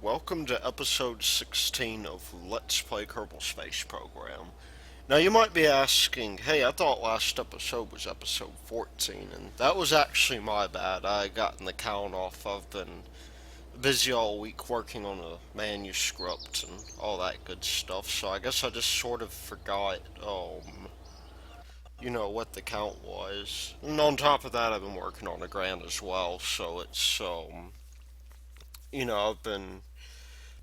welcome to episode 16 of Let's Play Kerbal Space Program. Now you might be asking, hey, I thought last episode was episode 14, and that was actually my bad. I gotten the count off. I've been busy all week working on a manuscript and all that good stuff, so I guess I just sort of forgot, what the count was. And on top of that, I've been working on a grant as well, so I've been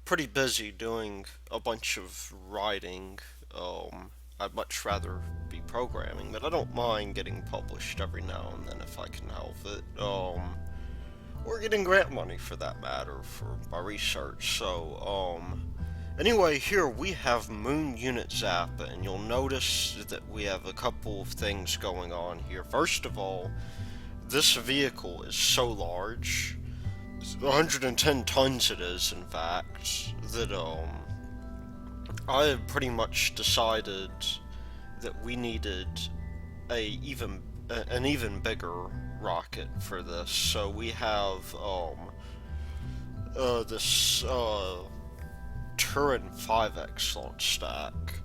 pretty busy doing a bunch of writing. I'd much rather be programming, but I don't mind getting published every now and then if I can help it. Or getting grant money for that matter for my research. Anyway, here we have Moon Unit Zap, and you'll notice that we have a couple of things going on here. First of all, this vehicle is so large. 110 tons it is, in fact, that I had pretty much decided that we needed an even bigger rocket for this. So we have this Turin 5X launch stack.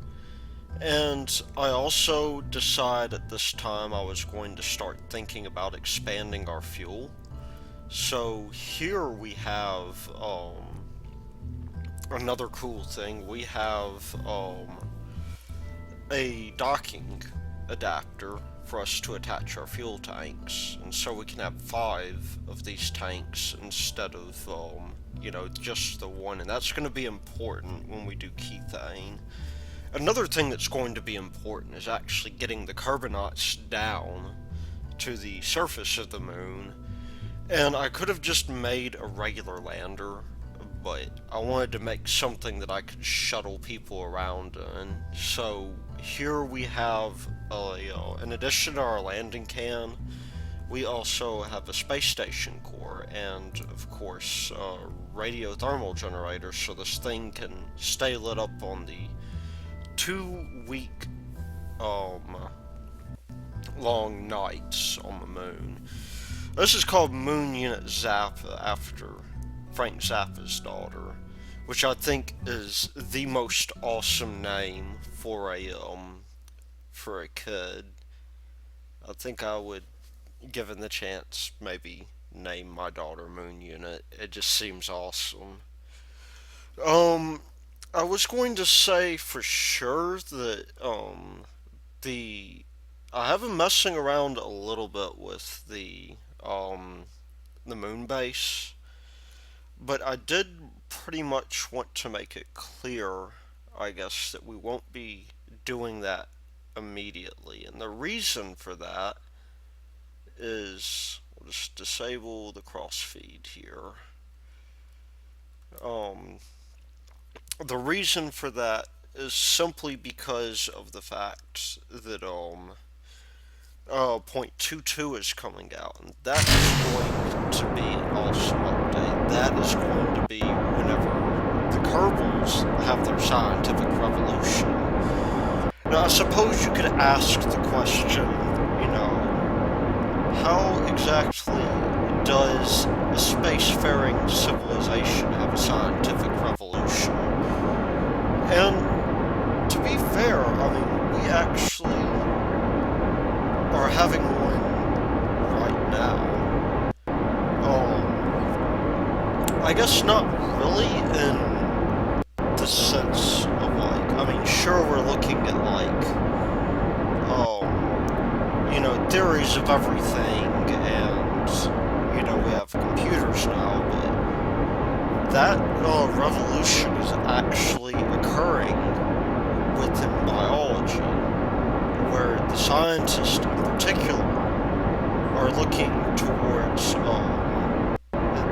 And I also decided at this time I was going to start thinking about expanding our fuel. So here we have another cool thing. We have a docking adapter for us to attach our fuel tanks, and so we can have 5 of these tanks instead of just the one, and that's going to be important when we do kethane. Another thing that's going to be important is actually getting the kerbinauts down to the surface of the moon. And I could have just made a regular lander, but I wanted to make something that I could shuttle people around in. So here we have, in addition to our landing can, we also have a space station core and, of course, a radiothermal generator, so this thing can stay lit up on the 2-week long nights on the moon. This is called Moon Unit Zappa after Frank Zappa's daughter, which I think is the most awesome name for a kid. I think I would, given the chance, maybe name my daughter Moon Unit. It just seems awesome. I was going to say for sure that I have been messing around a little bit with the moon base, but I did pretty much want to make it clear, I guess, that we won't be doing that immediately. And the reason for that is, we'll just disable the crossfeed here. The reason for that is simply because of the fact that point 22 is coming out, and that is going to be an awesome update. That is going to be whenever the Kerbals have their scientific revolution. Now, I suppose you could ask the question, how exactly does a spacefaring civilization have a scientific revolution? And to be fair, we actually are having one right now. I guess not really in the sense of sure we're looking at theories of everything, and we have computers now, but that revolution is actually occurring within biology, where the scientists in particular are looking towards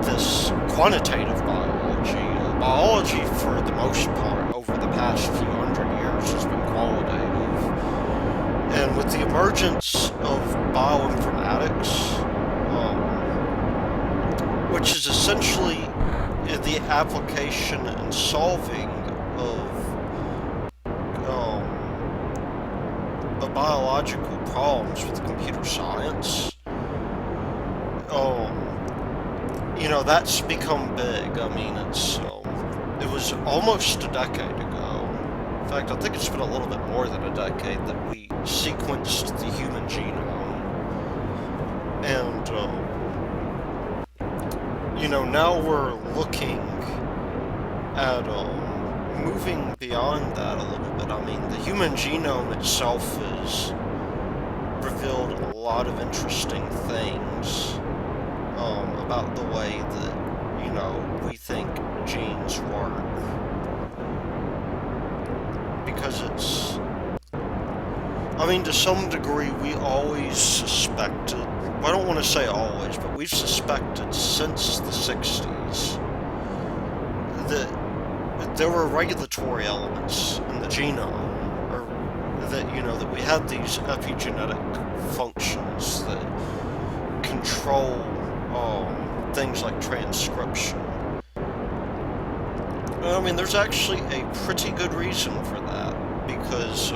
this quantitative biology. Biology, for the most part, over the past few hundred years, has been qualitative. And with the emergence of bioinformatics, which is essentially the application and solving of biological problems with computer science, that's become big. It's was almost a decade ago. In fact, I think it's been a little bit more than a decade that we sequenced the human genome. And, now we're looking at, moving beyond that a little bit. I mean, the human genome itself has revealed a lot of interesting things, about the way that, we think genes work. Because it's... I mean, to some degree, we always suspected... I don't want to say always, but we've suspected since the 60s that there were regulatory elements in the genome, or that, that we had these epigenetic functions that control things like transcription. I mean, there's actually a pretty good reason for that, because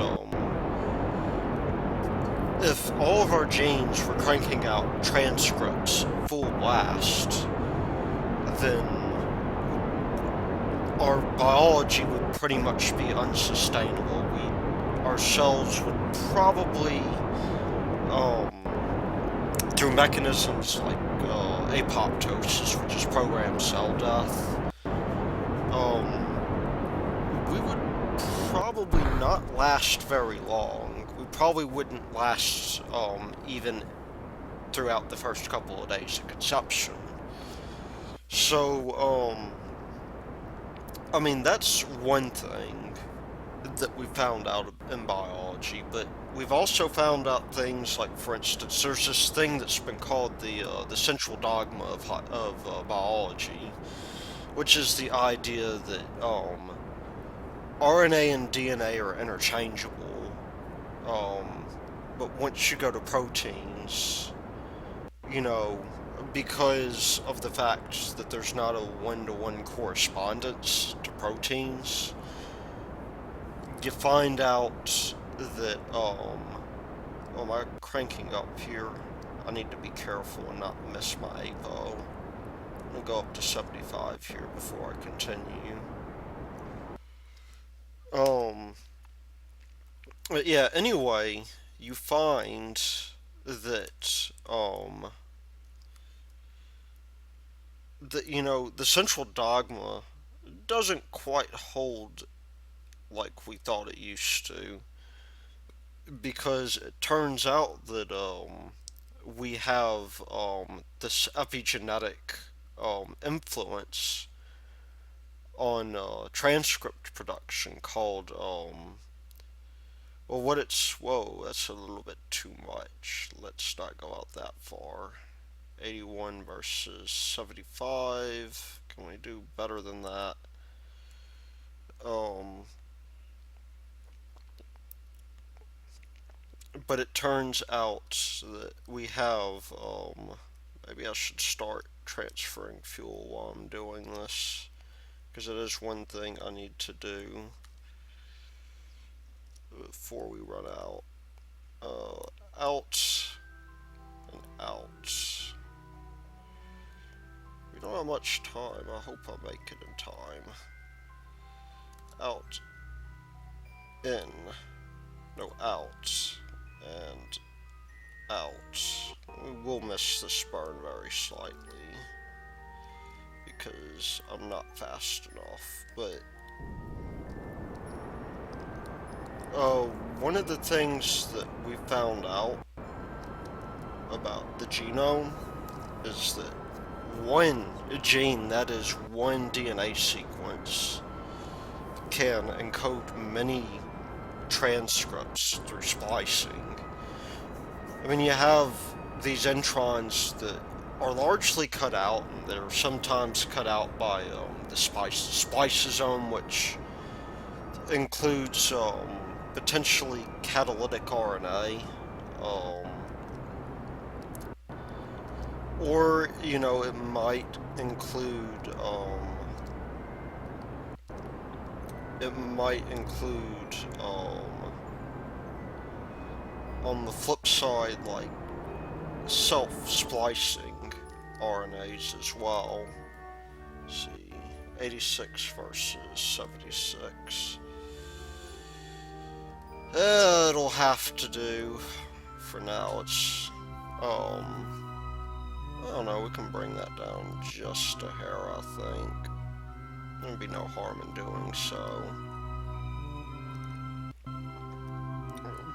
if all of our genes were cranking out transcripts full blast, then our biology would pretty much be unsustainable. Our cells would probably, through mechanisms like apoptosis, which is programmed cell death, we would probably not last very long. We probably wouldn't last even throughout the first couple of days of conception. So, I mean, that's one thing that we found out in biology, but we've also found out things like, for instance, there's this thing that's been called the central dogma of biology, which is the idea that RNA and DNA are interchangeable, but once you go to proteins, because of the fact that there's not a one-to-one correspondence to proteins, you find out that, am I cranking up here? I need to be careful and not miss my APO. We'll go up to 75 here before I continue. But yeah, anyway, you find that, the central dogma doesn't quite hold like we thought it used to, because it turns out that we have this epigenetic influence on transcript production called whoa, that's a little bit too much. Let's not go out that far. 81 versus 75. Can we do better than that? But it turns out that we have, maybe I should start transferring fuel while I'm doing this, because it is one thing I need to do before we run out. Out and out. We don't have much time. I hope I make it in time. Out. In. No, out. And out. We will miss this burn very slightly, because I'm not fast enough, but one of the things that we found out about the genome is that one gene, that is one DNA sequence, can encode many transcripts through splicing. I mean, you have these introns that are largely cut out, and they're sometimes cut out by the spliceosome, which includes potentially catalytic RNA, or it might include on the flip side, like self-splicing RNAs as well. Let's see, 86 versus 76. It'll have to do for now. It's, I don't know, we can bring that down just a hair, I think. There'd be no harm in doing so.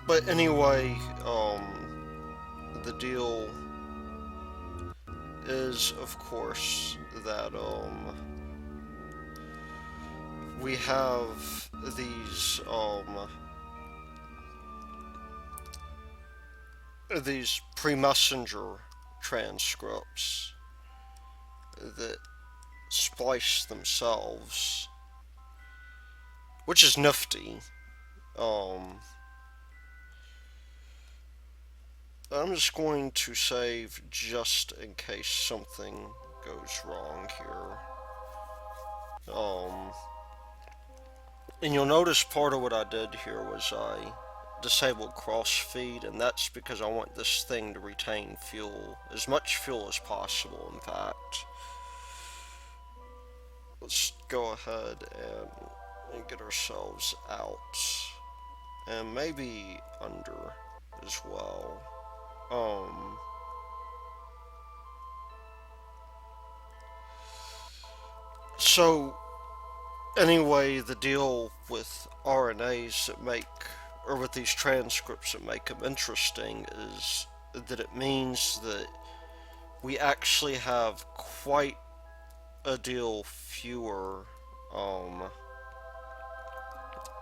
But anyway, the deal is, of course, that, we have these pre-messenger transcripts that splice themselves, which is nifty. I'm just going to save just in case something goes wrong here. And you'll notice part of what I did here was I disabled crossfeed, and that's because I want this thing to retain fuel, as much fuel as possible, in fact. Let's go ahead and get ourselves out, and maybe under as well. So anyway, the deal with RNAs that make, or with these transcripts that make them interesting, is that it means that we actually have quite a deal fewer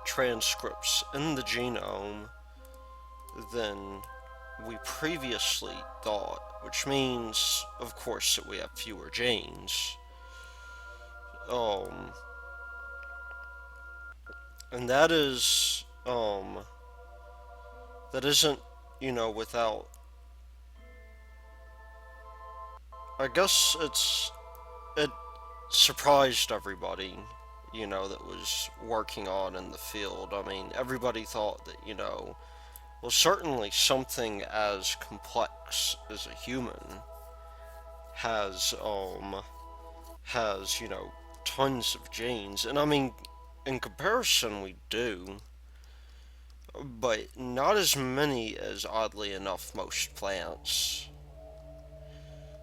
transcripts in the genome than we previously thought, which means, of course, that we have fewer genes. And that is, that isn't, without, I guess it surprised everybody, that was working on in the field. I mean, everybody thought that, well, certainly something as complex as a human has, tons of genes. And I mean, in comparison, we do, but not as many as, oddly enough, most plants.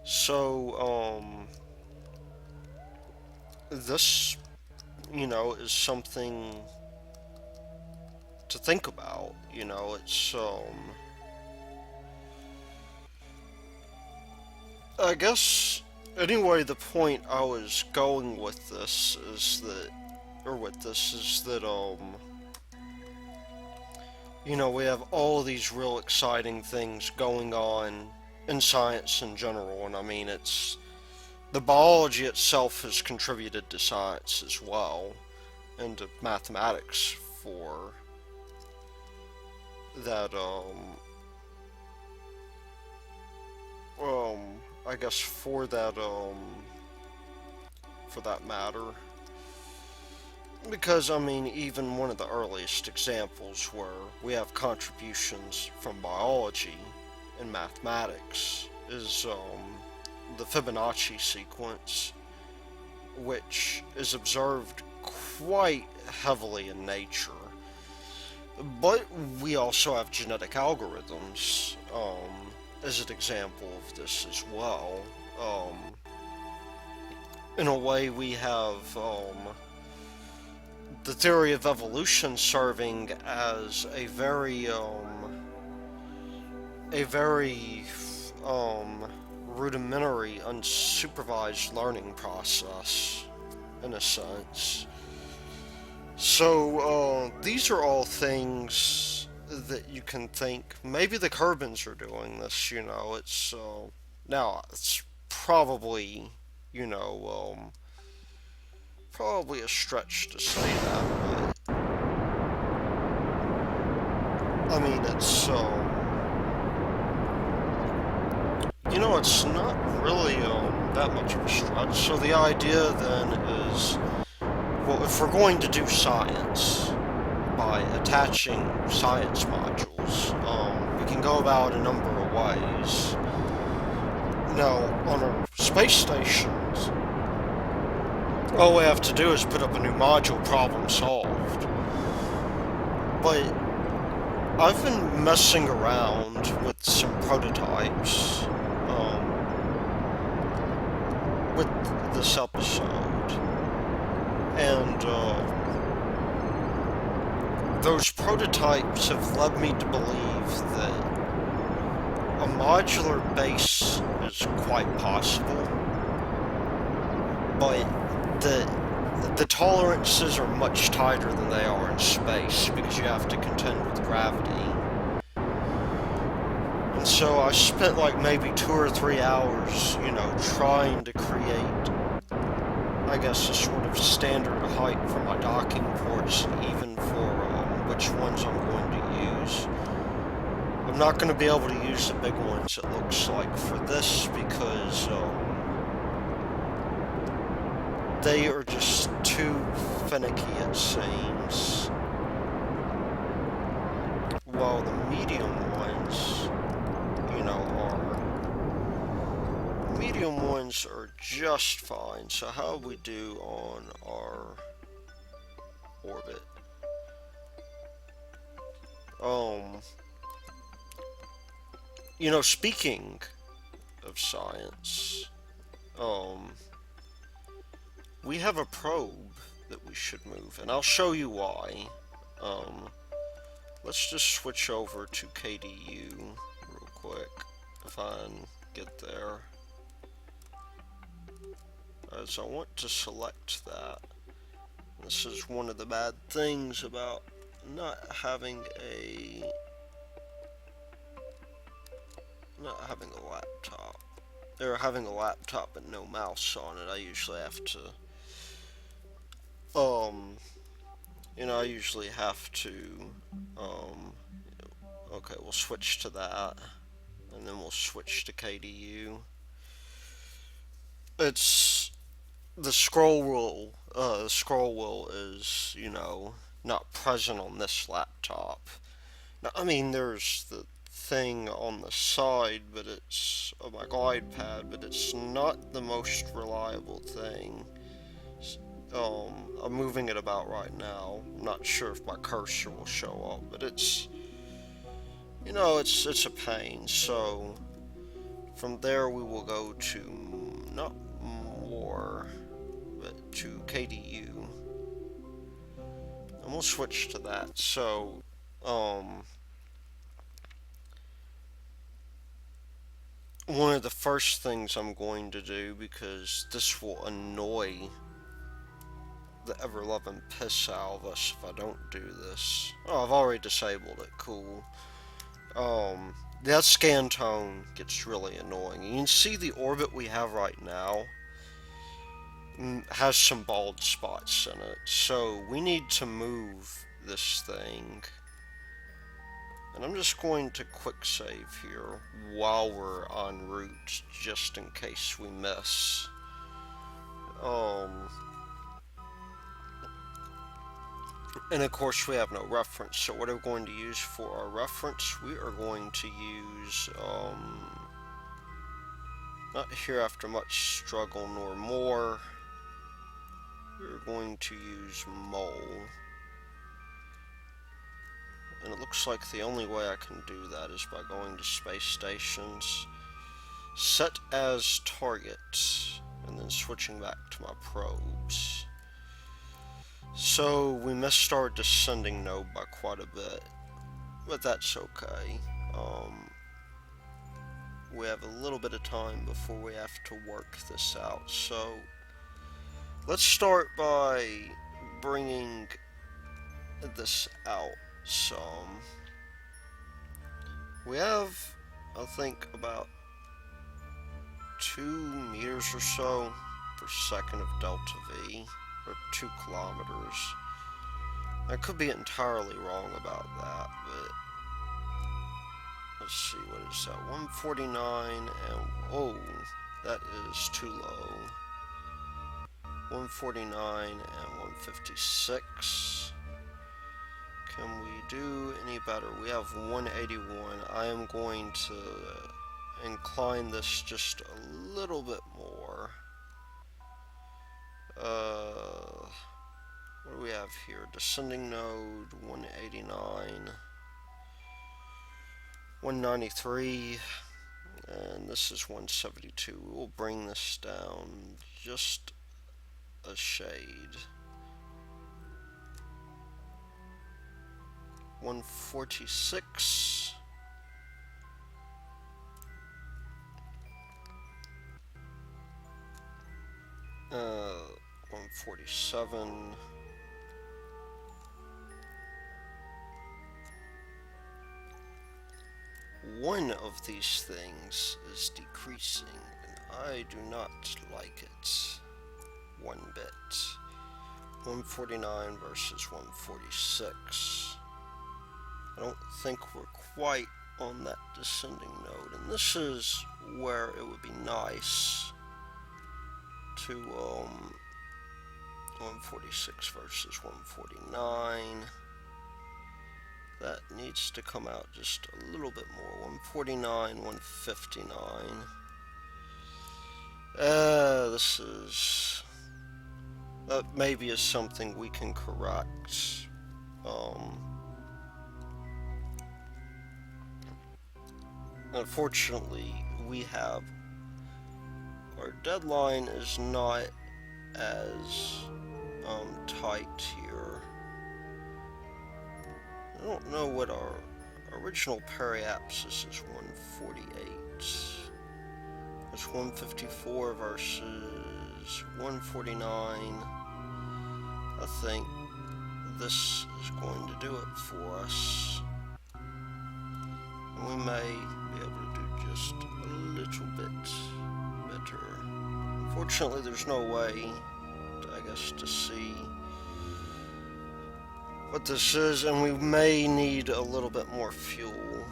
So, this, is something to think about. It's, I guess, anyway, the point I was going with this is that, we have all these real exciting things going on in science in general, and I mean, the biology itself has contributed to science as well, and to mathematics for that, I guess for that matter. Because, I mean, even one of the earliest examples where we have contributions from biology and mathematics is, the Fibonacci sequence, which is observed quite heavily in nature. But we also have genetic algorithms, as an example of this as well. In a way, we have, the theory of evolution serving as a very rudimentary, unsupervised learning process, in a sense. So, these are all things that you can think, maybe the Kerbins are doing this, it's, now, it's probably, probably a stretch to say that, but, I mean, it's, it's not really, that much of a stretch. So the idea then is, well, if we're going to do science by attaching science modules, we can go about a number of ways. Now, on our space stations, All we have to do is put up a new module, problem solved. But I've been messing around with some prototypes with this episode, and those prototypes have led me to believe that a modular base is quite possible, but the tolerances are much tighter than they are in space because you have to contend with gravity. And so I spent like maybe 2 or 3 hours, trying to create, I guess, a sort of standard height for my docking ports, even for which ones I'm going to use. I'm not going to be able to use the big ones, it looks like, for this because they are just too finicky, it seems. While the medium ones, are just fine. So how we do on our orbit? Speaking of science, we have a probe that we should move, and I'll show you why. Let's just switch over to KDU real quick, if I can get there. As I want to select that. This is one of the bad things about not having a laptop. Or having a laptop but no mouse on it. I usually have to okay, we'll switch to that, and then we'll switch to KDU. It's the scroll wheel. Scroll wheel is, not present on this laptop. Now, I mean, there's the thing on the side, but it's of my glide pad, but it's not the most reliable thing. I'm moving it about right now. I'm not sure if my cursor will show up, but it's a pain. So from there we will go to not more, but to KDU, and we'll switch to that. So one of the first things I'm going to do, because this will annoy the ever-loving piss out of us if I don't do this. Oh, I've already disabled it. Cool. That scan tone gets really annoying. You can see the orbit we have right now has some bald spots in it. So we need to move this thing. And I'm just going to quick save here while we're en route, just in case we miss. And of course we have no reference, so what are we going to use for our reference? We are going to use, not here after much struggle nor more, we're going to use mole. And it looks like the only way I can do that is by going to space stations, set as target, and then switching back to my probes. So we missed our descending node by quite a bit, but that's okay. We have a little bit of time before we have to work this out. So let's start by bringing this out some. We have, I think, about 2 meters or so per second of delta V, or 2 kilometers. I could be entirely wrong about that, but let's see, what is that? 149 and, oh, that is too low. 149 and 156. Can we do any better? We have 181. I am going to incline this just a little bit more. What do we have here? Descending node 189, 193, and this is 172. We will bring this down just a shade. 146. 147. One of these things is decreasing, and I do not like it one bit. 149 versus 146. I don't think we're quite on that descending node, and this is where it would be nice to 146 versus 149. That needs to come out just a little bit more. 149, 159. This is... That maybe is something we can correct. Unfortunately, we have... Our deadline is not as tight here. I don't know what our original periapsis is. 148. That's 154 versus 149. I think this is going to do it for us. And we may be able to do just a little bit better. Unfortunately, there's no way, I guess, to see what this is, and we may need a little bit more fuel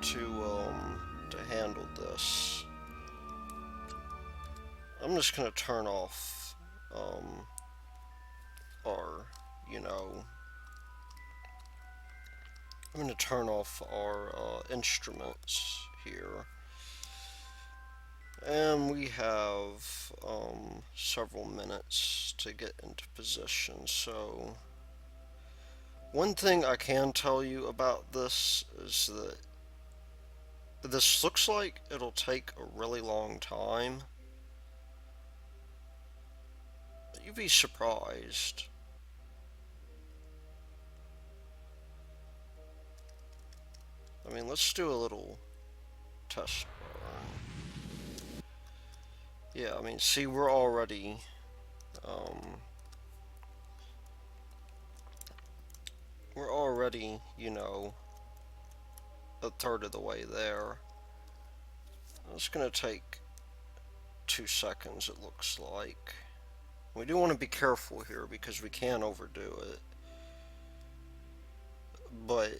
to handle this. I'm just gonna turn off our, I'm gonna turn off our instruments here. And we have several minutes to get into position, so one thing I can tell you about this is that this looks like it'll take a really long time. You'd be surprised. I mean, let's do a little test burn. Yeah, I mean, see, we're already a third of the way there. It's gonna take 2 seconds, it looks like. We do want to be careful here because we can overdo it. But,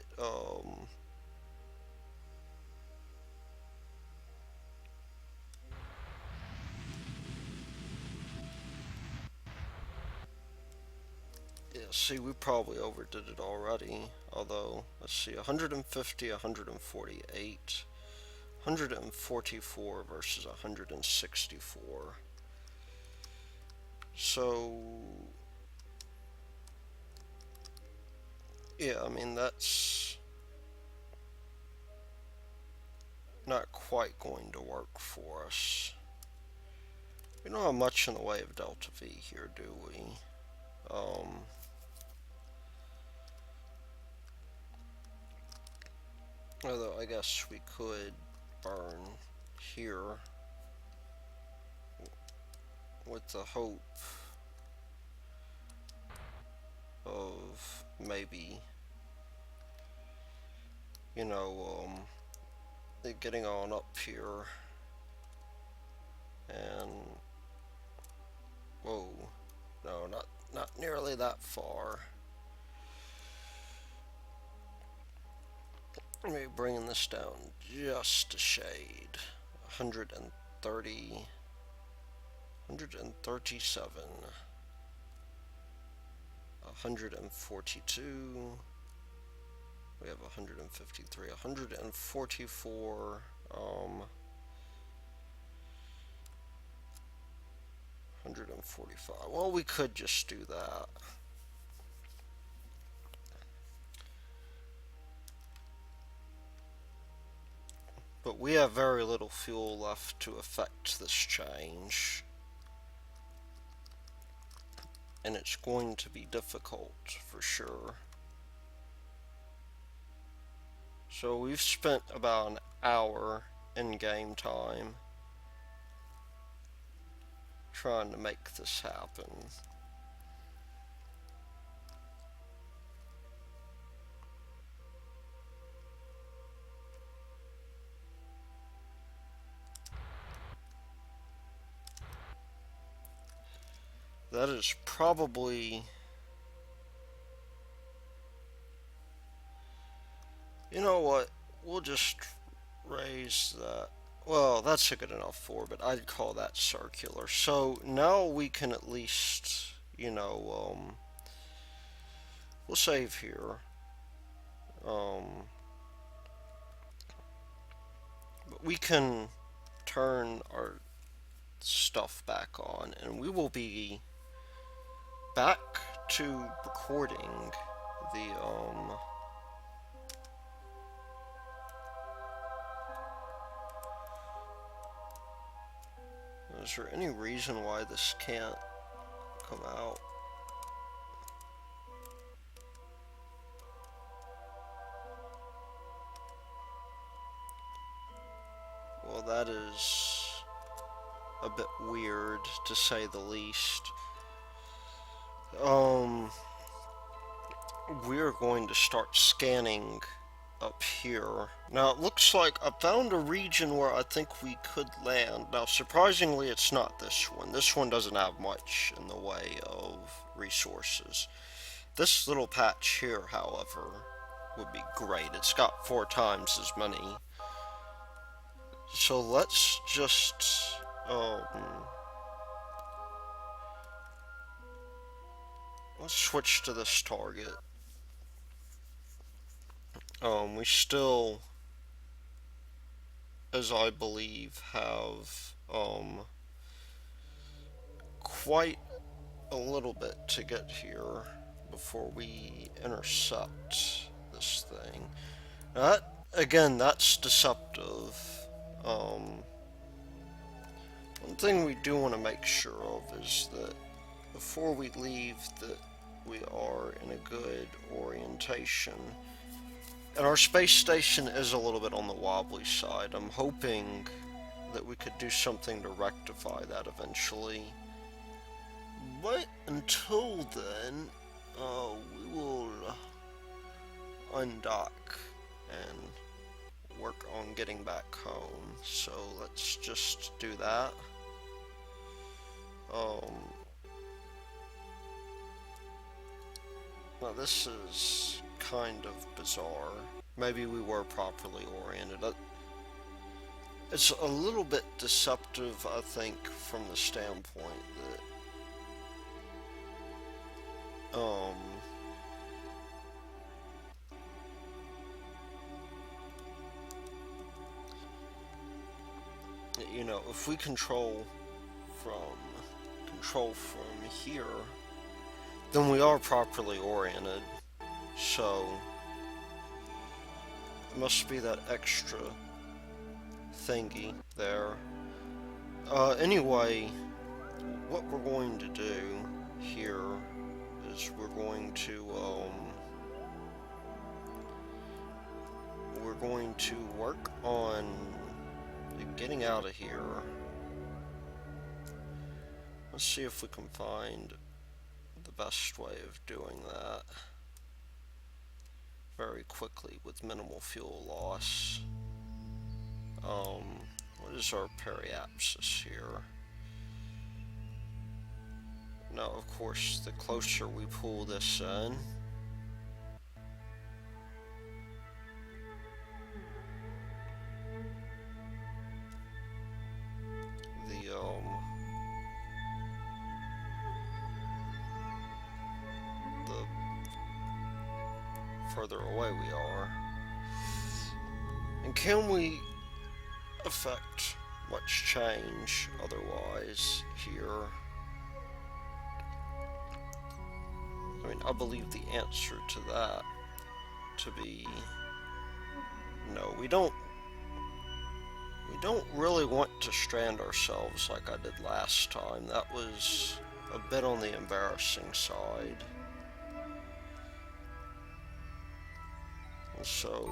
yeah, see, we probably overdid it already. Although, let's see, 150, 148, 144 versus 164. So, yeah, I mean, that's not quite going to work for us. We don't have much in the way of delta V here, do we? Although I guess we could burn here with the hope of maybe, it getting on up here and, whoa, no, not nearly that far. Maybe bringing this down just a shade. 130, 137, 142. We have 153, 144. 145. Well, we could just do that. But we have very little fuel left to affect this change. And it's going to be difficult for sure. So we've spent about an hour in game time trying to make this happen. That is probably... You know what? We'll just raise that. Well, that's a good enough orbit. I'd call that circular. So now we can at least, we'll save here. But we can turn our stuff back on, and we will be back to recording the, is there any reason why this can't come out? Well, that is a bit weird, to say the least. We're going to start scanning up here. Now it looks like I found a region where I think we could land. Now surprisingly it's not this one. This one doesn't have much in the way of resources. This little patch here, however, would be great. It's got 4 times as many. So let's just let's switch to this target. We still, as I believe, have quite a little bit to get here before we intercept this thing. That, again, that's deceptive. One thing we do want to make sure of is that before we leave that we are in a good orientation. And our space station is a little bit on the wobbly side. I'm hoping that we could do something to rectify that eventually. But until then, we will undock and work on getting back home. So let's just do that. Now this is kind of bizarre. Maybe we were properly oriented. It's a little bit deceptive, I think, from the standpoint that if we control from here, then we are properly oriented. So it must be that extra thingy there. Anyway, what we're going to do here is we're going to work on getting out of here. Let's see if we can find the best way of doing that very quickly with minimal fuel loss. What is our periapsis here? Now, of course, the closer we pull this in, the further away we are. And can we affect much change otherwise here? I believe the answer to that to be no. We don't really want to strand ourselves like I did last time. That was a bit on the embarrassing side. And so,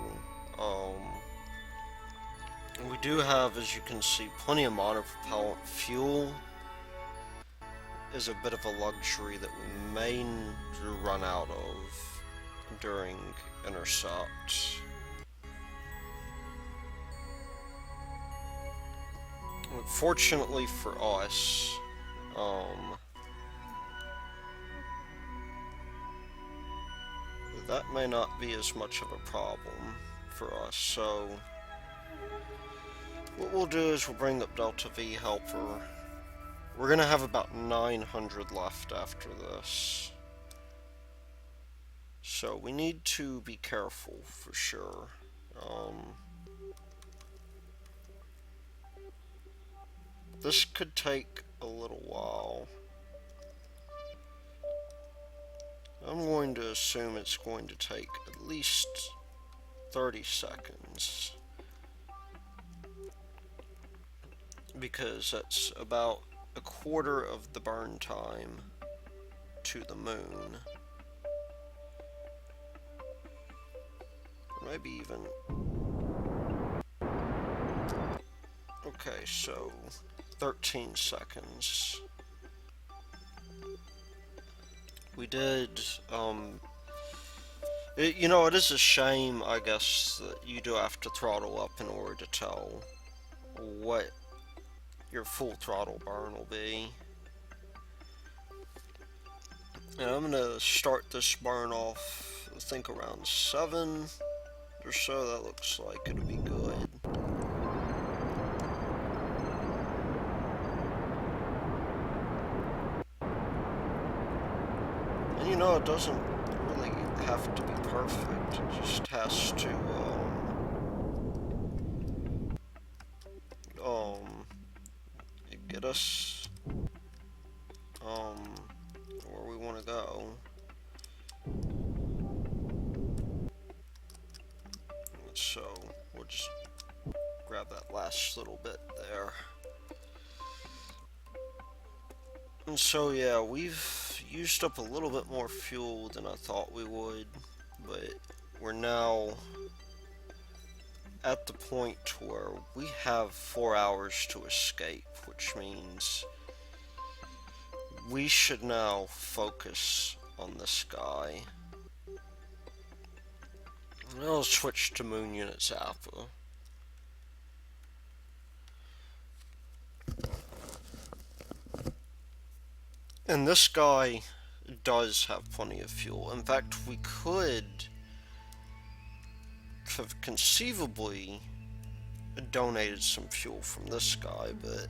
we do have, as you can see, plenty of monopropellant fuel. Is a bit of a luxury that we may run out of during intercept. Fortunately for us, that may not be as much of a problem for us. So what we'll do is we'll bring up Delta V helper. We're gonna have about 900 left after this, so we need to be careful for sure. This could take a little while. I'm going to assume it's going to take at least 30 seconds, because that's about a quarter of the burn time to the moon. Maybe even... Okay, so 13 seconds. We did, you know, it is a shame, I guess, that you do have to throttle up in order to tell what your full throttle burn will be. And I'm gonna start this burn off, I think around 7 or so. That looks like it'll be good. And you know, it doesn't really have to be perfect. It just has to, get us, where we want to go. So, we'll just grab that last little bit there. And so, yeah, we've used up a little bit more fuel than I thought we would, but we're now at the point where we have 4 hours to escape, which means we should now focus on this guy. And I'll switch to Moon Unit Zappa. And this guy does have plenty of fuel. In fact, we could have conceivably donated some fuel from this guy, but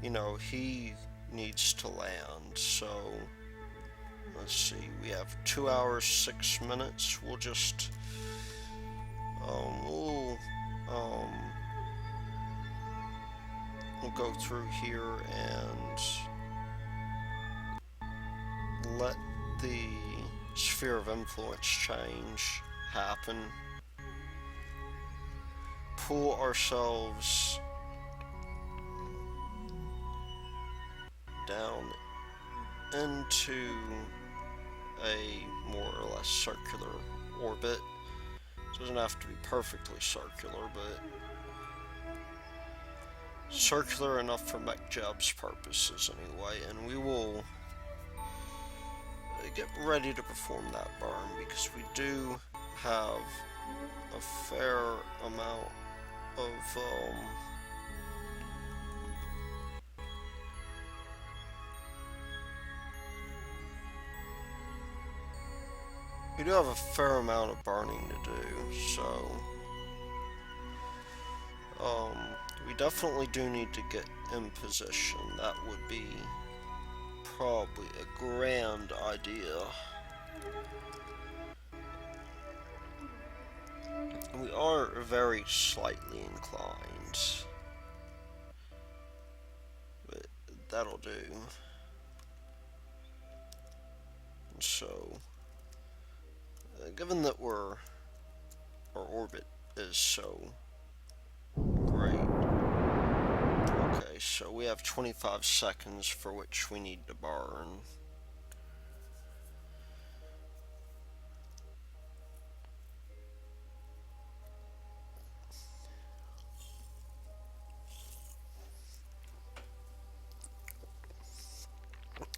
you know, he needs to land. So let's see, we have 2 hours 6 minutes. We'll just we'll go through here and let the sphere of influence change happen. Pull ourselves down into a more or less circular orbit. It doesn't have to be perfectly circular, but circular enough for MechJeb's purposes anyway, and we will get ready to perform that burn, because we do have a fair amount of we do have a fair amount of burning to do, so we definitely do need to get in position. That would be probably a grand idea. We are very slightly inclined, but that'll do. So, given that our orbit is so great, okay, so we have 25 seconds for which we need to burn.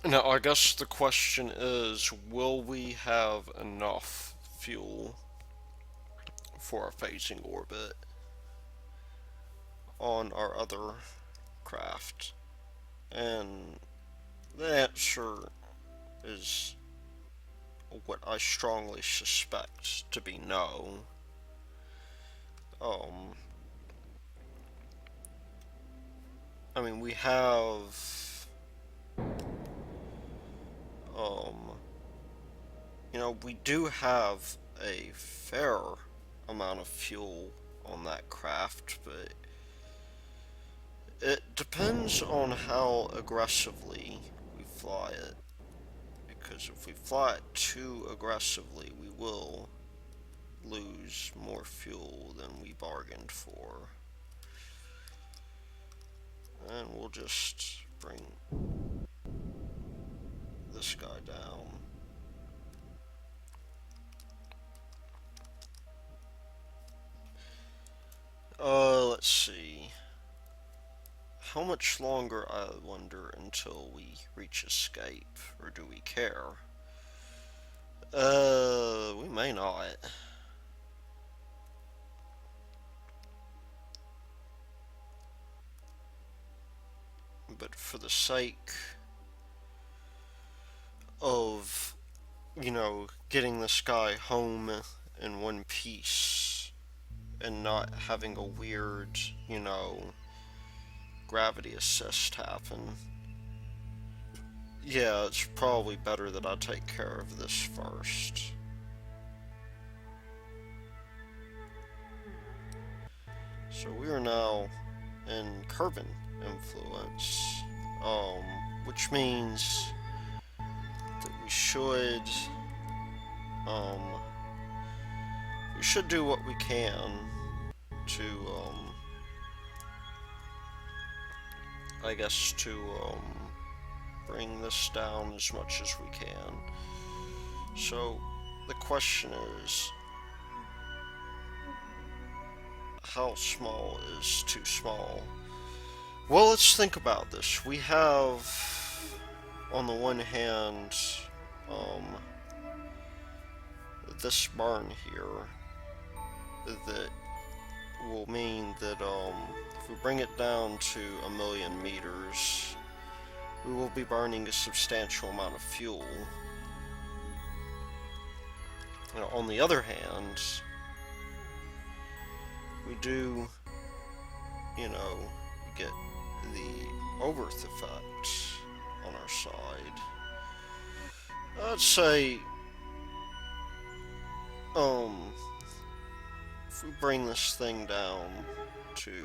Now, I guess the question is, will we have enough fuel for a phasing orbit on our other craft? And the answer is what I strongly suspect to be no. I mean, we have, you know, we do have a fair amount of fuel on that craft, but it depends on how aggressively we fly it. Because if we fly it too aggressively, we will lose more fuel than we bargained for. And we'll just bring this guy down. Let's see. How much longer, I wonder, until we reach escape? Or do we care? We may not. But for the sake of, you know, getting this guy home in one piece and not having a weird, you know, gravity assist happen, yeah, it's probably better that I take care of this first. So we are now in Kerbin influence, which means that we should do what we can to, I guess, to, bring this down as much as we can. So, the question is, how small is too small? Well, let's think about this. We have, on the one hand, this barn here that will mean that if we bring it down to 1,000,000 meters, we will be burning a substantial amount of fuel. You know, on the other hand, we do, you know, get the overth effect on our side. I'd say, if we bring this thing down to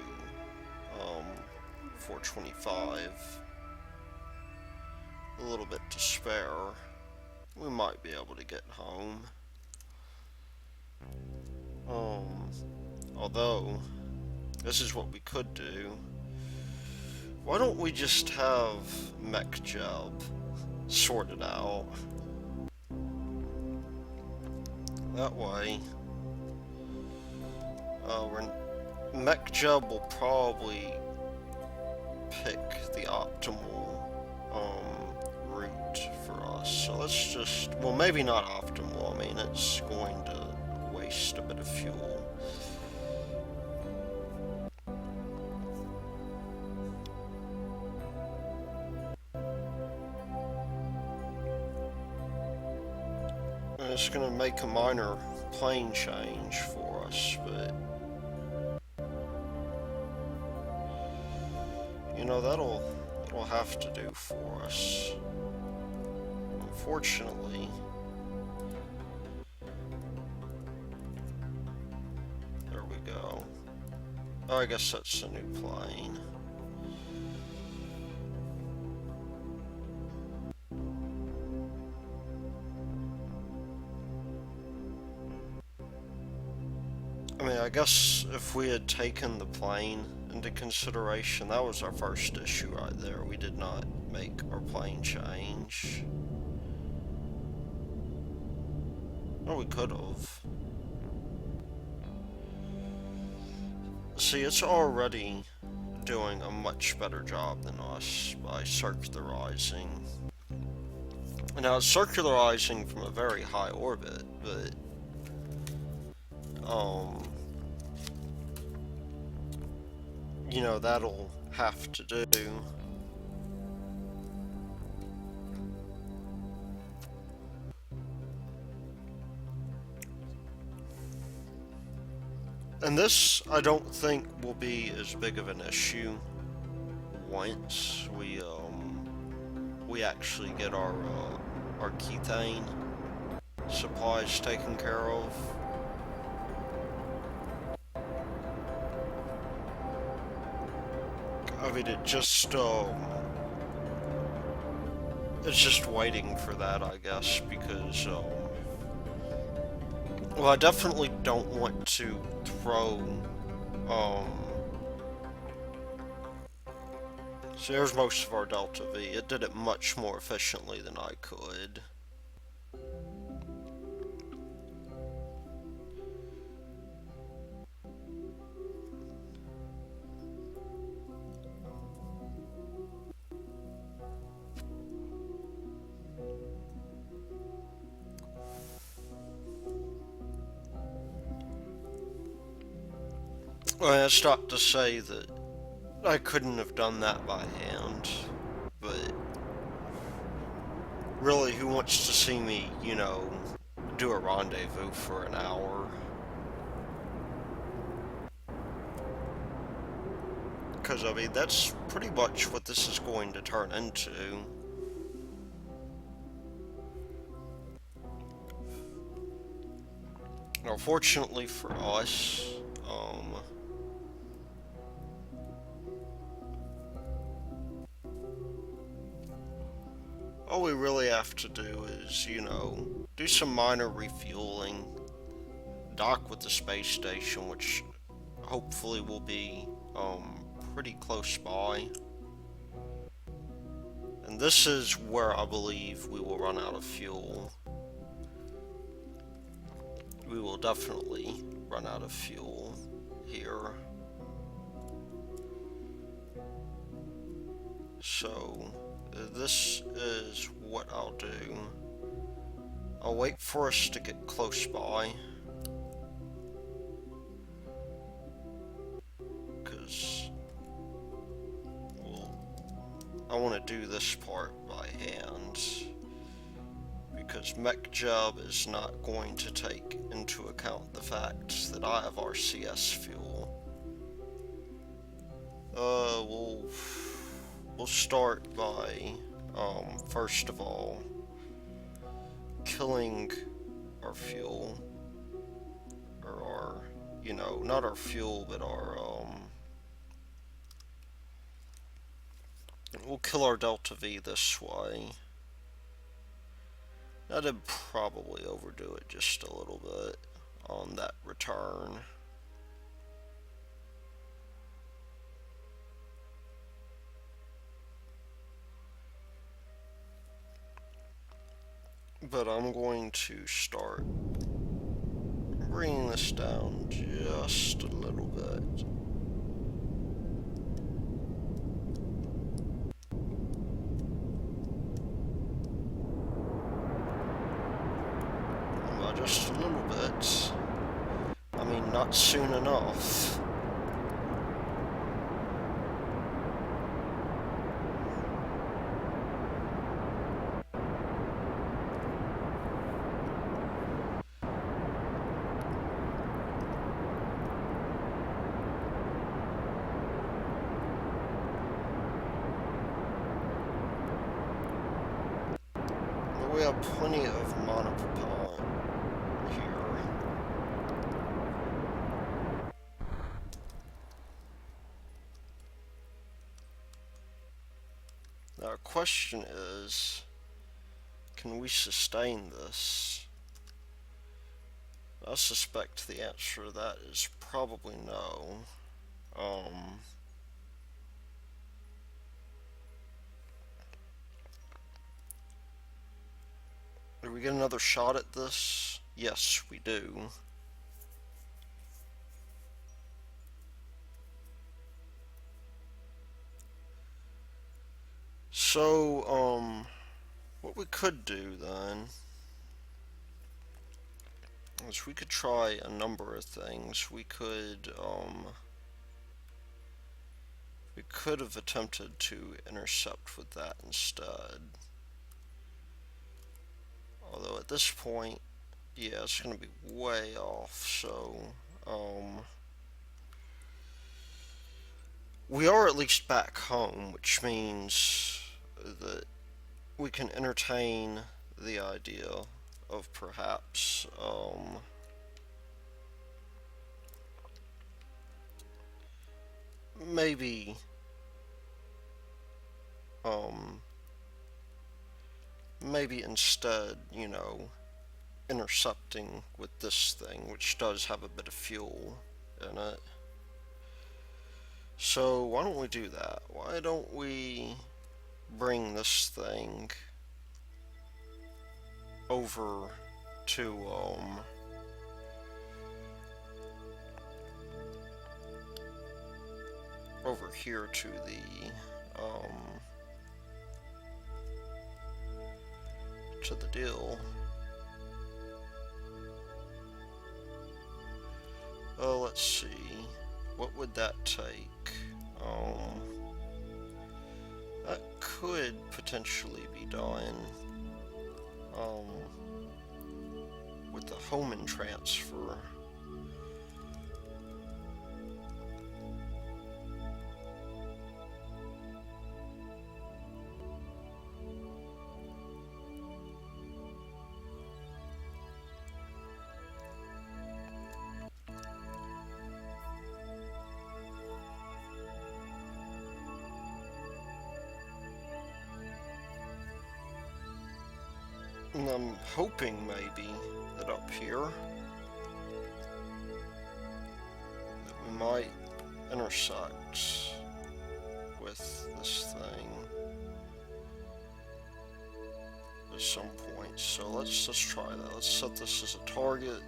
425, a little bit to spare, we might be able to get home. Although, this is what we could do. Why don't we just have Mech Jeb sorted out? That way, Mech Jeb will probably pick the optimal route for us. So let's just, well, maybe not optimal. I mean, it's going to waste a bit of fuel. And it's going to make a minor plane change for us, but you know, that'll have to do for us. Unfortunately, there we go. Oh, I guess that's a new plane. I mean, I guess if we had taken the plane into consideration, that was our first issue right there. We did not make our plane change. Well, we could have. See, it's already doing a much better job than us by circularizing. Now, it's circularizing from a very high orbit, but, you know, that'll have to do. And this, I don't think, will be as big of an issue once we actually get our kethane supplies taken care of. I mean, it's just waiting for that, I guess, because, well, I definitely don't want to throw, so there's most of our Delta V. It did it much more efficiently than I could. Well, that's not to say that I couldn't have done that by hand, but really, who wants to see me, you know, do a rendezvous for an hour? Because, I mean, that's pretty much what this is going to turn into. Now, fortunately for us, all we really have to do is, you know, do some minor refueling, dock with the space station, which hopefully will be, pretty close by. And this is where I believe we will run out of fuel. We will definitely run out of fuel here. So, this is what I'll do. I'll wait for us to get close by, because I want to do this part by hand, because MechJeb is not going to take into account the fact that I have RCS fuel. We'll start by, first of all, killing our fuel, or our, you know, not our fuel, but our, we'll kill our Delta V this way. I did probably overdo it just a little bit on that return. But I'm going to start bringing this down just a little bit. By just a little bit, I mean not soon enough. We have plenty of monopropellant here. Now, the question is, can we sustain this? I suspect the answer to that is probably no. Do we get another shot at this? Yes, we do. So, what we could do then is we could try a number of things. We could have attempted to intercept with that instead. Although at this point, yeah, it's going to be way off, so, we are at least back home, which means that we can entertain the idea of perhaps, maybe, maybe instead, you know, intercepting with this thing, which does have a bit of fuel in it. So why don't we do that? Why don't we bring this thing over to, over here to the deal. Oh, let's see. What would that take? That could potentially be done with the Homan transfer. And I'm hoping maybe that up here that we might intersect with this thing at some point. So let's try that. Let's set this as a target.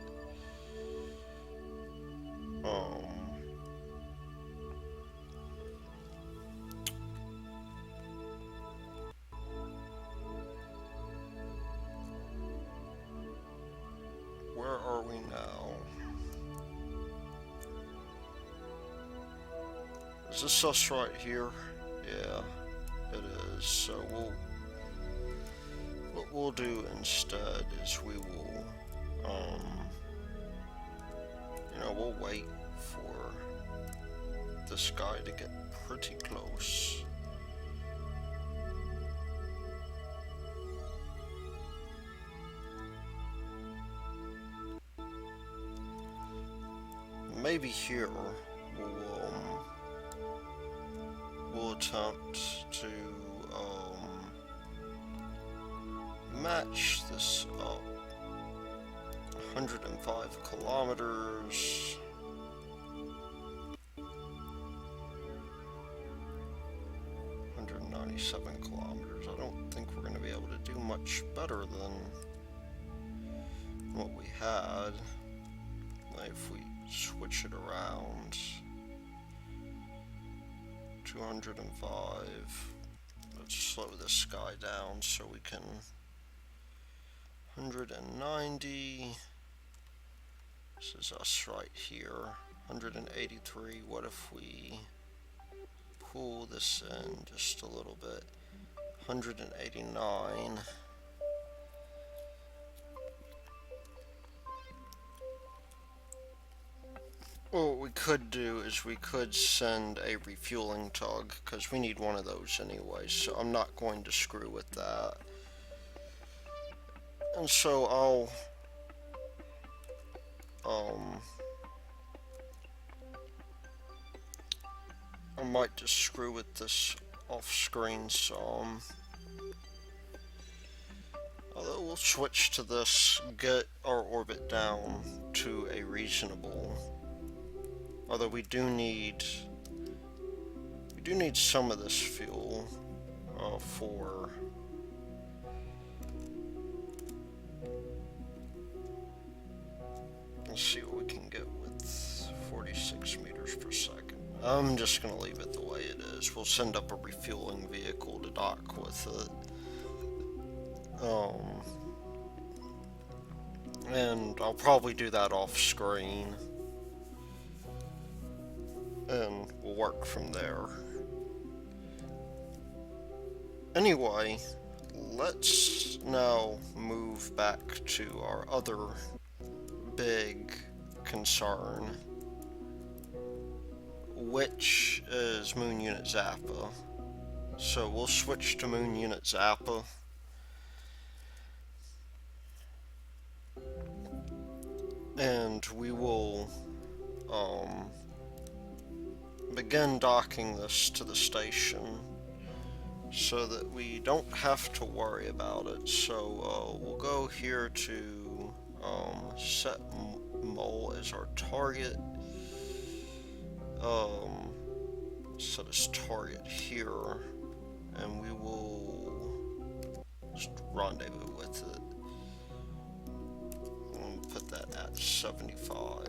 Where are we now? Is this us right here? Yeah, it is. So what we'll do instead is we will, you know, we'll wait for this guy to get pretty close. Maybe here we'll attempt to match this up. 105 kilometers. 197 kilometers. I don't think we're going to be able to do much better than what we had. If we switch it around, 205. Let's slow this guy down so we can 190. This is us right here. 183. What if we pull this in just a little bit? 189. Well, what we could do is we could send a refueling tug, because we need one of those anyway, so I'm not going to screw with that. And so I might just screw with this off-screen some. Although we'll switch to this, get our orbit down to a reasonable. Although we do need some of this fuel for. Let's see what we can get with 46 meters per second. I'm just gonna leave it the way it is. We'll send up a refueling vehicle to dock with it. And I'll probably do that off screen. And we'll work from there. Anyway, let's now move back to our other big concern, which is Moon Unit Zappa. So we'll switch to Moon Unit Zappa. And we will begin docking this to the station so that we don't have to worry about it. So we'll go here to set mole as our target. Set as target here, and we will just rendezvous with it. And put that at 75.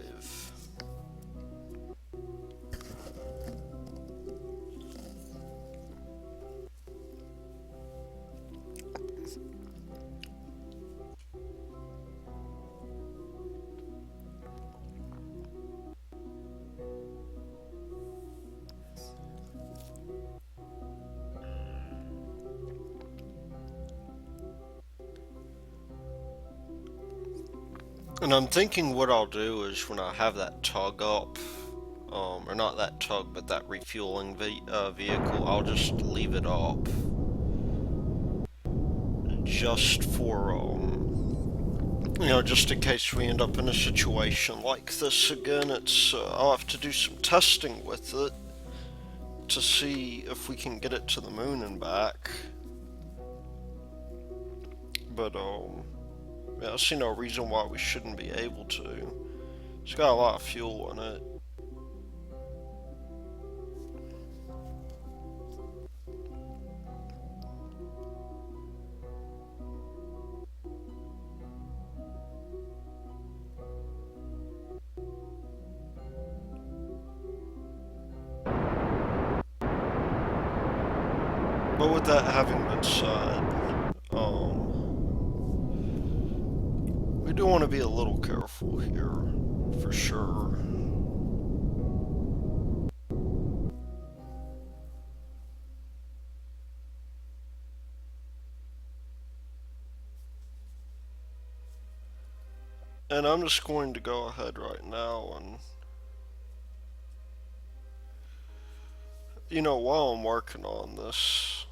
And I'm thinking what I'll do is when I have that tug up, or not that tug, but that refueling vehicle, I'll just leave it up. Just for, just in case we end up in a situation like this again. I'll have to do some testing with it to see if we can get it to the moon and back. But, yeah, I see no reason why we shouldn't be able to. It's got a lot of fuel in it. But with that having been said, we do want to be a little careful here, for sure. And I'm just going to go ahead right now and, while I'm working on this,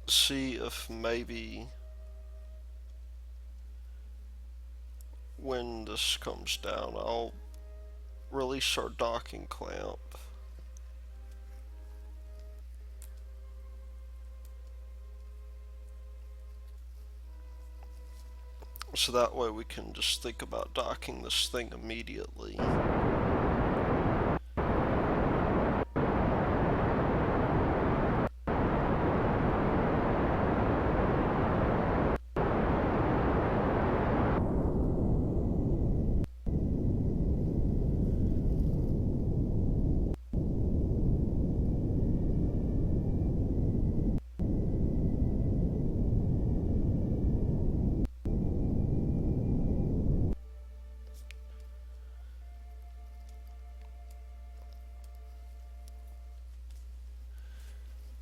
see if maybe when this comes down, I'll release our docking clamp. So that way we can just think about docking this thing immediately.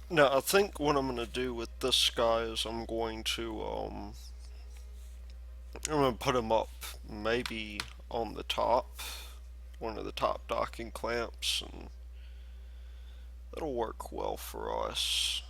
Now, I think what I'm going to do with this guy is I'm going to put him up maybe on the top, one of the top docking clamps, and that'll work well for us.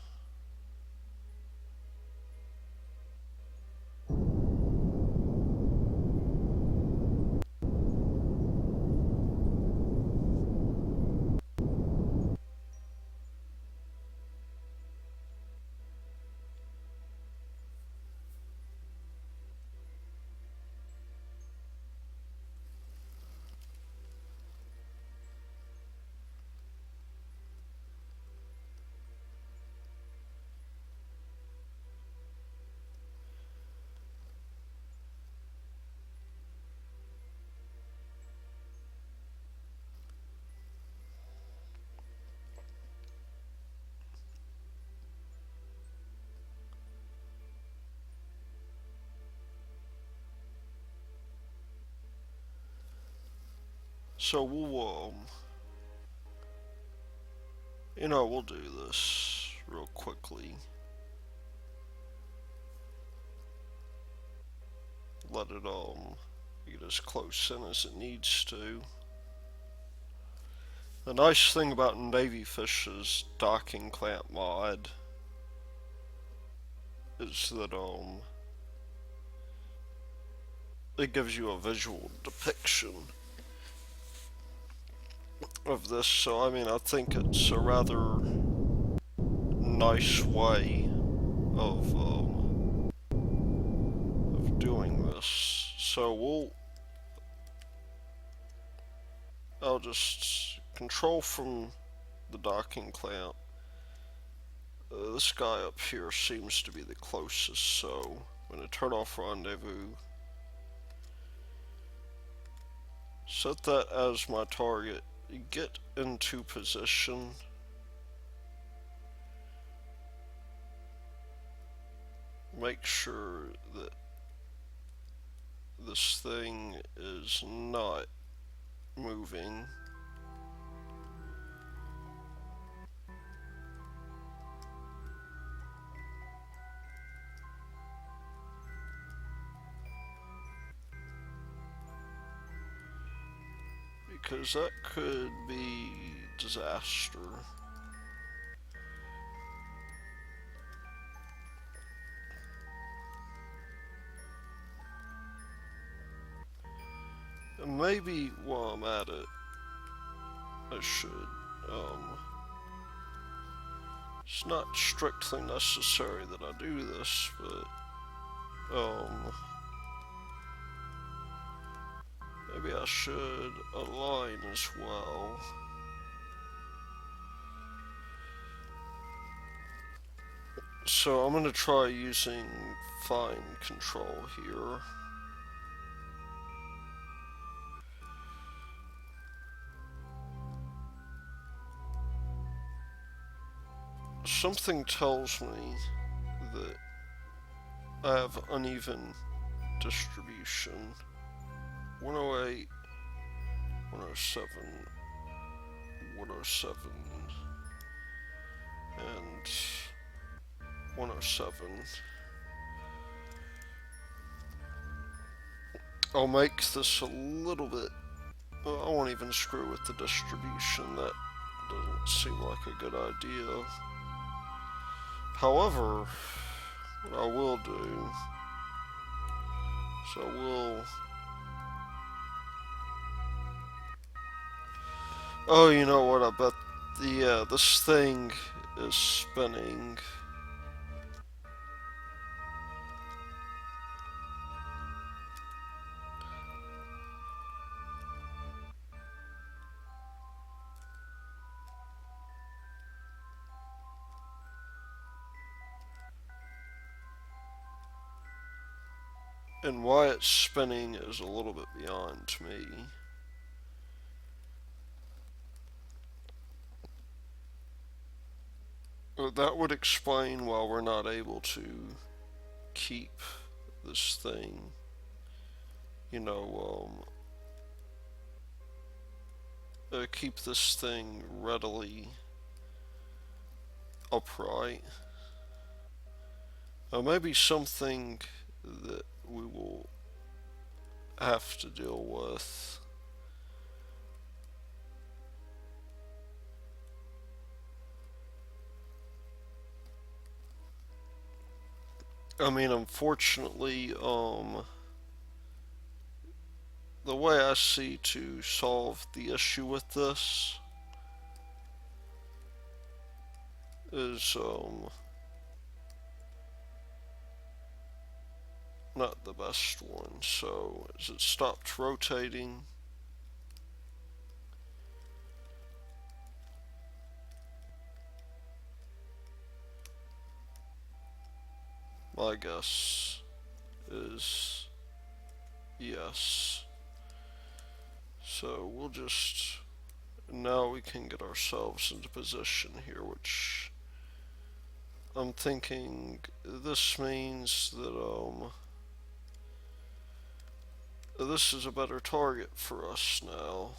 So we'll do this real quickly. Let it get as close in as it needs to. The nice thing about Navy Fish's docking clamp mod is that it gives you a visual depiction of this. So I mean, I think it's a rather nice way of doing this. So I'll just control from the docking clamp. This guy up here seems to be the closest, so I'm going to turn off rendezvous. Set that as my target. Get into position. Make sure that this thing is not moving. Because that could be disaster. And maybe while I'm at it, I should, it's not strictly necessary that I do this, but, maybe I should align as well. So I'm gonna try using fine control here. Something tells me that I have uneven distribution. 108, 107, 107, and 107. I'll make this a little bit. I won't even screw with the distribution. That doesn't seem like a good idea. However, what I will do is oh, you know what? I bet this thing is spinning. And why it's spinning is a little bit beyond me. That would explain why we're not able to keep this thing, keep this thing readily upright. Maybe something that we will have to deal with. I mean, unfortunately, the way I see to solve the issue with this is, not the best one. So, as it stopped rotating, my guess is yes. So we'll just, now we can get ourselves into position here, which I'm thinking this means that this is a better target for us now.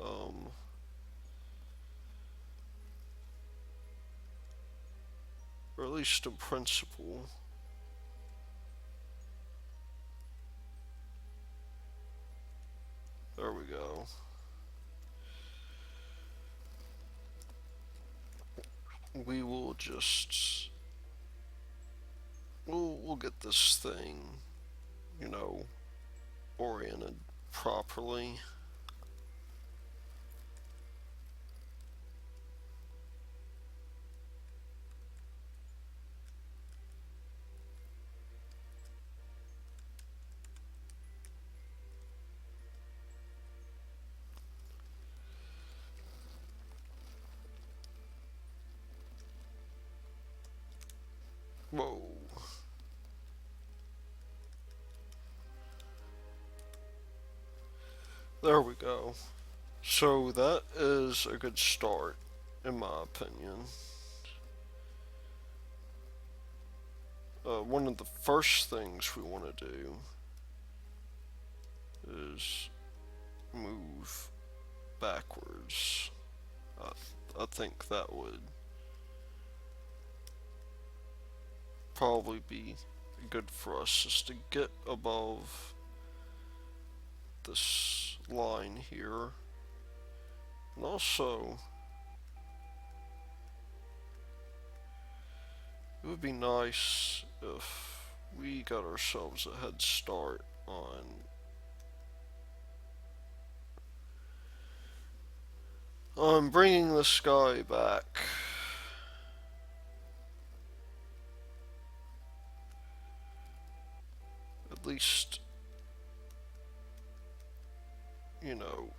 Um, or at least in principle. There we go. We will just we'll get this thing, you know, oriented properly. Whoa. There we go. So that is a good start, in my opinion. One of the first things we want to do is move backwards. I think that would probably be good for us just to get above this line here. And also, it would be nice if we got ourselves a head start on bringing this guy back. At least, you know,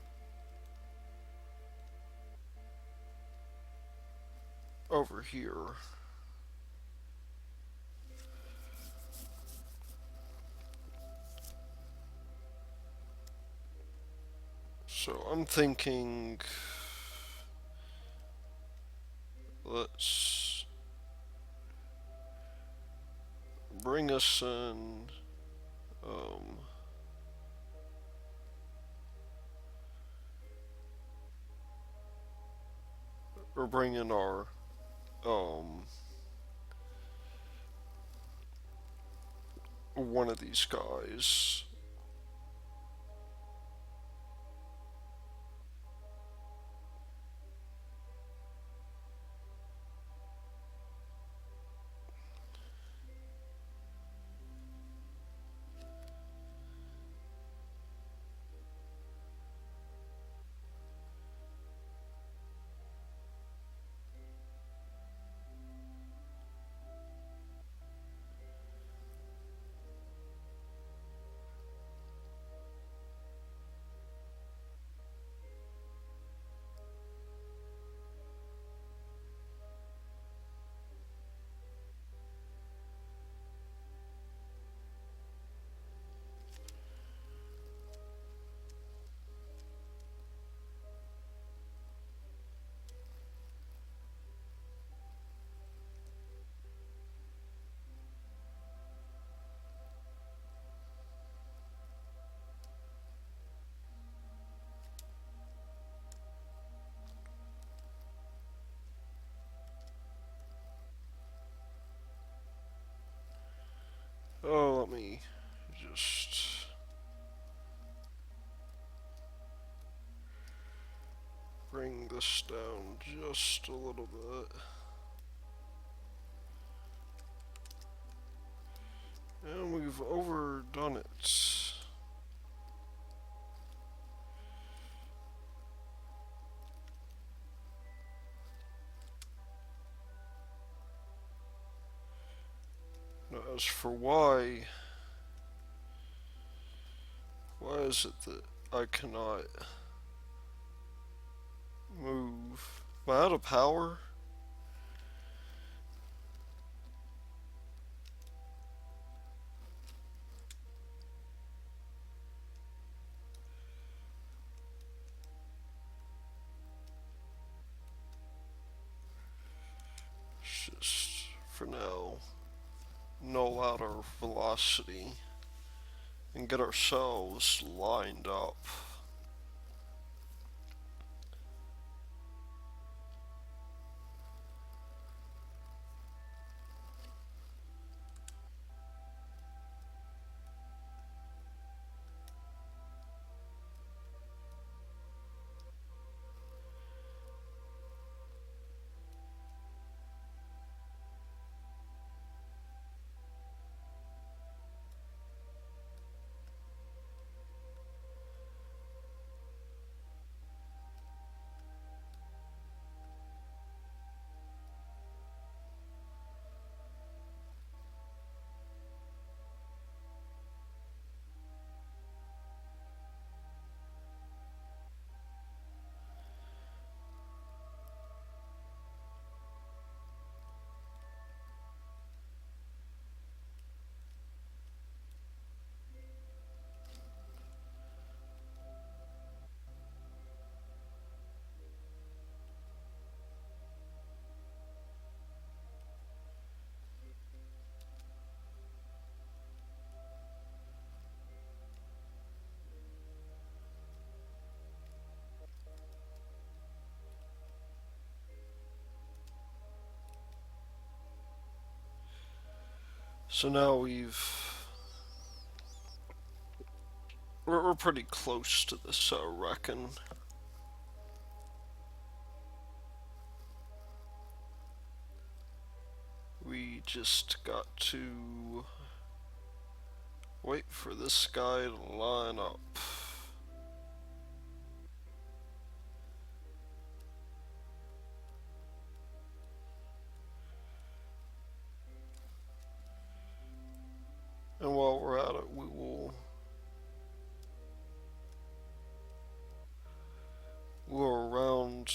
over here. So I'm thinking, let's bring us in, or bring in our, one of these guys. Oh, let me just bring this down just a little bit. And we've overdone it. Now, as for why is it that I cannot move? Am I out of power? It's just, for now, null out our velocity and get ourselves lined up. So now we're pretty close to this, I reckon. We just got to wait for this guy to line up. And while we're at it, we'll round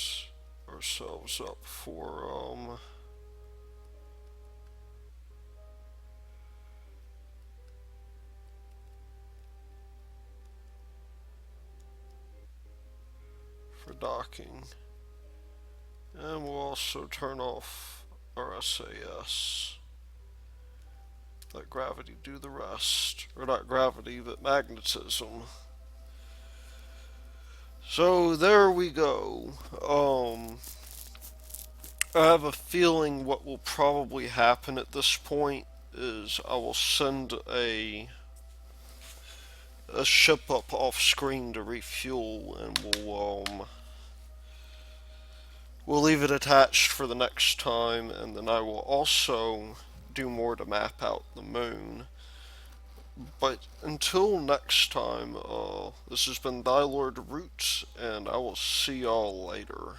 ourselves up for docking. And we'll also turn off our SAS. Let gravity do the rest. Or not gravity, but magnetism. So there we go. I have a feeling what will probably happen at this point is I will send a ship up off screen to refuel, and we'll leave it attached for the next time, and then I will also do more to map out the moon. But until next time, this has been Thy Lord Roots, and I will see y'all later.